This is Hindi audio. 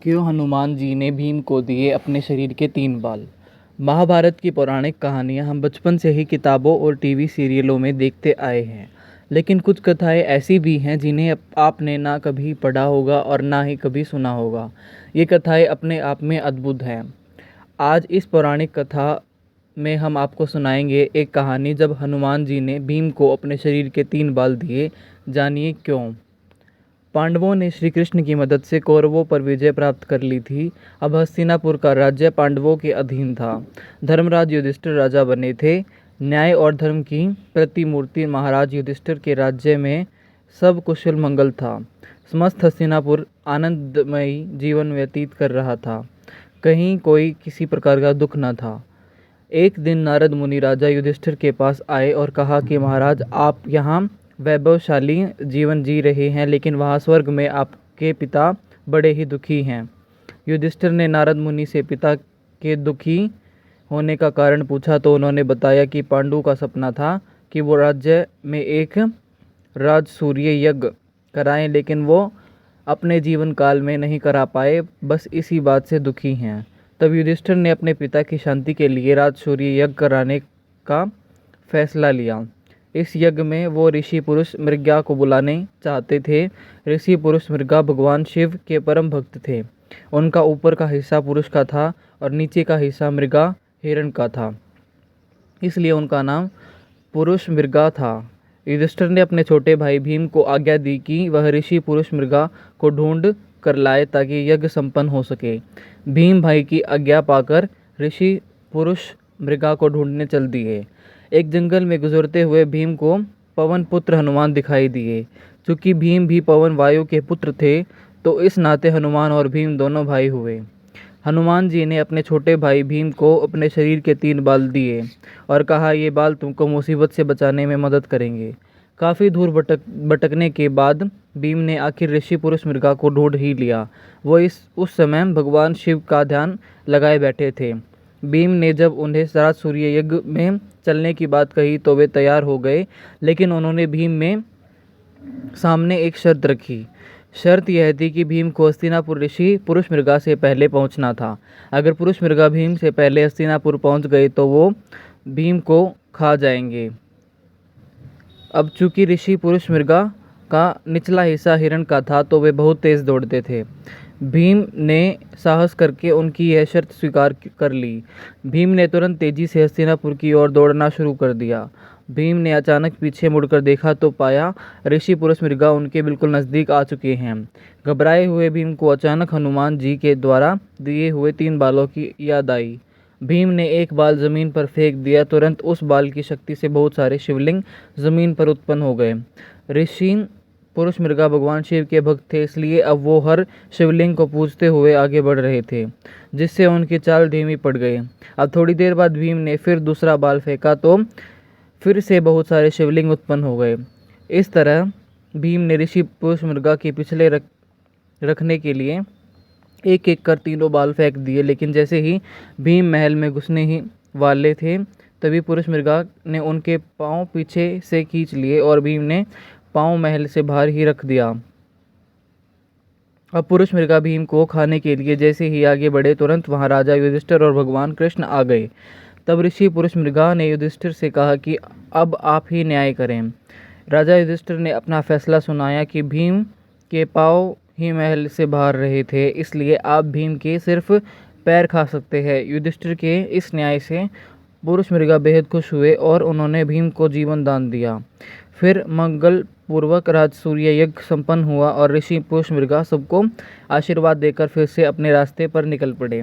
क्यों हनुमान जी ने भीम को दिए अपने शरीर के 3 बाल। महाभारत की पौराणिक कहानियाँ हम बचपन से ही किताबों और टीवी सीरियलों में देखते आए हैं, लेकिन कुछ कथाएं ऐसी भी हैं जिन्हें आपने ना कभी पढ़ा होगा और ना ही कभी सुना होगा। ये कथाएं अपने आप में अद्भुत हैं। आज इस पौराणिक कथा में हम आपको सुनाएंगे एक कहानी जब हनुमान जी ने भीम को अपने शरीर के 3 बाल दिए। जानिए क्यों। पांडवों ने श्री कृष्ण की मदद से कौरवों पर विजय प्राप्त कर ली थी। अब हस्तिनापुर का राज्य पांडवों के अधीन था। धर्मराज युधिष्ठिर राजा बने थे। न्याय और धर्म की प्रतिमूर्ति महाराज युधिष्ठिर के राज्य में सब कुशल मंगल था। समस्त हस्तिनापुर आनंदमयी जीवन व्यतीत कर रहा था। कहीं कोई किसी प्रकार का दुख न था। एक दिन नारद मुनि राजा युधिष्ठिर के पास आए और कहा कि महाराज, आप यहाँ वैभवशाली जीवन जी रहे हैं, लेकिन वहाँ स्वर्ग में आपके पिता बड़े ही दुखी हैं। युधिष्ठिर ने नारद मुनि से पिता के दुखी होने का कारण पूछा तो उन्होंने बताया कि पांडु का सपना था कि वो राज्य में एक राजसूय यज्ञ कराएं, लेकिन वो अपने जीवन काल में नहीं करा पाए, बस इसी बात से दुखी हैं। तब युधिष्ठिर ने अपने पिता की शांति के लिए राजसूय यज्ञ कराने का फैसला लिया। इस यज्ञ में वो ऋषि पुरुष मृगा को बुलाने चाहते थे। ऋषि पुरुष मृगा भगवान शिव के परम भक्त थे। उनका ऊपर का हिस्सा पुरुष का था और नीचे का हिस्सा मृगा हिरण का था, इसलिए उनका नाम पुरुष मृगा था। युधिष्ठिर ने अपने छोटे भाई भीम को आज्ञा दी कि वह ऋषि पुरुष मृगा को ढूंढ कर लाए ताकि यज्ञ संपन्न हो सके। भीम भाई की आज्ञा पाकर ऋषि पुरुष मृगा को ढूंढने चल दिए। एक जंगल में गुजरते हुए भीम को पवन पुत्र हनुमान दिखाई दिए। चूंकि भीम भी पवन वायु के पुत्र थे, तो इस नाते हनुमान और भीम दोनों भाई हुए। हनुमान जी ने अपने छोटे भाई भीम को अपने शरीर के 3 बाल दिए और कहा, ये बाल तुमको मुसीबत से बचाने में मदद करेंगे। काफ़ी दूर भटकने के बाद भीम ने आखिर ऋषि पुरुष मृगा को ढूंढ ही लिया। वो उस समय भगवान शिव का ध्यान लगाए बैठे थे। भीम ने जब उन्हें राजसूय यज्ञ में चलने की बात कही तो वे तैयार हो गए, लेकिन उन्होंने भीम में सामने एक शर्त रखी। शर्त यह थी कि भीम को हस्तिनापुर ऋषि पुरुष मृगा से पहले पहुंचना था। अगर पुरुष मृगा भीम से पहले हस्तिनापुर पहुंच गए तो वो भीम को खा जाएंगे। अब चूंकि ऋषि पुरुष मृगा का निचला हिस्सा हिरण का था, तो वे बहुत तेज दौड़ते थे। भीम ने साहस करके उनकी यह शर्त स्वीकार कर ली। भीम ने तुरंत तेजी से हस्तिनापुर की ओर दौड़ना शुरू कर दिया। भीम ने अचानक पीछे मुड़कर देखा तो पाया ऋषि पुरुष मृगा उनके बिल्कुल नज़दीक आ चुके हैं। घबराए हुए भीम को अचानक हनुमान जी के द्वारा दिए हुए 3 बालों की याद आई। भीम ने एक बाल जमीन पर फेंक दिया। तुरंत उस बाल की शक्ति से बहुत सारे शिवलिंग जमीन पर उत्पन्न हो गए। ऋषि पुरुष मृगा भगवान शिव के भक्त थे, इसलिए अब वो हर शिवलिंग को पूजते हुए आगे बढ़ रहे थे, जिससे उनकी चाल धीमी पड़ गई। अब थोड़ी देर बाद भीम ने फिर दूसरा बाल फेंका तो फिर से बहुत सारे शिवलिंग उत्पन्न हो गए। इस तरह भीम ने ऋषि पुरुष मृगा के पिछले रखने के लिए एक एक कर 3 बाल फेंक दिए, लेकिन जैसे ही भीम महल में घुसने ही वाले थे, तभी पुरुष मृगा ने उनके पांव पीछे से खींच लिए और भीम ने पांव महल से बाहर ही रख दिया। अब पुरुष मृगा भीम को खाने के लिए जैसे ही आगे बढ़े, तुरंत वहां राजा युधिष्ठिर और भगवान कृष्ण आ गए। तब ऋषि पुरुष मृगा ने युधिष्ठिर से कहा कि अब आप ही न्याय करें। राजा युधिष्ठिर ने अपना फैसला सुनाया कि भीम के पांव ही महल से बाहर रहे थे, इसलिए आप भीम के सिर्फ पैर खा सकते हैं। युधिष्ठिर के इस न्याय से पुरुष मृगा बेहद खुश हुए और उन्होंने भीम को जीवन दान दिया। फिर मंगल पूर्वक राजसूय यज्ञ संपन्न हुआ और ऋषि पुरुष मृगा सबको आशीर्वाद देकर फिर से अपने रास्ते पर निकल पड़े।